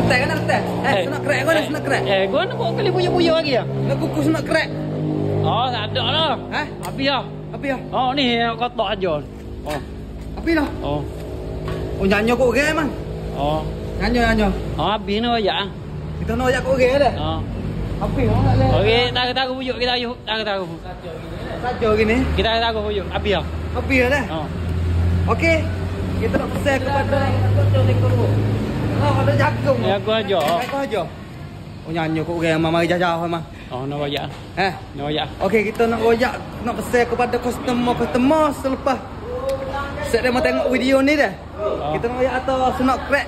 Ketek kan ketek. Senok krek kau dah senok krek. Gua nak buat kali buyuk-buyuk lagi ya. Nak kukus senok krek. Oh, tak ada lah. Habis lah. Habis lah. Oh, ni kotak aja. Oh. Habis lah. Oh. Oh, nyanyo kau orang man. Oh. Nyanyo. Oh, habis ni aja. Kita nak ajak kau orang dah. Oh. Habis lah nak le. Okey, tak buyuk kita ayuh. Tak tahu. Saja gini. Kita tak buyuk. Habis lah. Habis dah. Oh. Okey. Kita nak pesan kepada ada jagung. Ya, aku aja. Aku aja. Oh, nyanyo kau orang mari jauh mah. Oh, nak royak. Nak royak. Okey, kita nak royak, nak pesan kepada customer selepas set dia mau tengok video ni dah. Kita nak royak atau senok krek.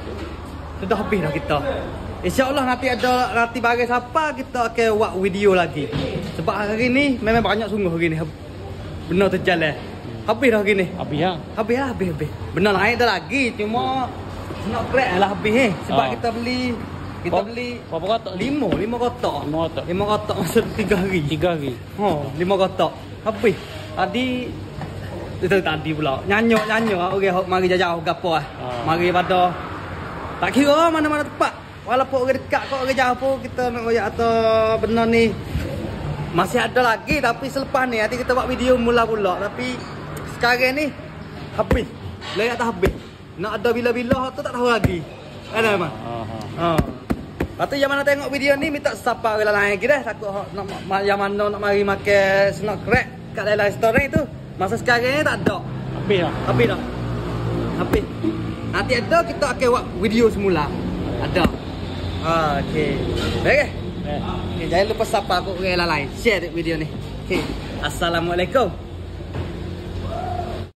Sudah habis dah kita. InsyaAllah nanti bagi siapa kita akan buat video lagi. Sebab hari ni memang banyak sungguh hari ni. Benar terjalan. Habis dah hari ni. Habis lah. Habis. Benar naik dah lagi. Cuma senok krek lah habis sebab kita beli berapa kotak? 5 kotak. 5 kotak masa 3 hari. 3 hari. 5 kotak. Habis. Tadi pula. Nyanyo orang mari jauh gapo ah. Mari pada tak kira mana-mana tempat. Walaupun orang dekat kau orang jauh pun kita nak royak atau benar ni masih ada lagi tapi selepas ni nanti kita buat video mula-mula tapi sekarang ni habis. Layak tak habis. Nak ada bila-bila tu tak tahu lagi. Ada mah. Lepas tu yang mana tengok video ni minta siapa orang lain lagi dah takut nak yang mana nak mari makan snack crack kat dalam restoran tu. Masa sekarang ni tak ada. Habis dah. Nanti ada kita akan buat video semula. Ada. Okey. Baik. Jangan lupa siapa aku orang lain. Share video ni. Okey. Assalamualaikum.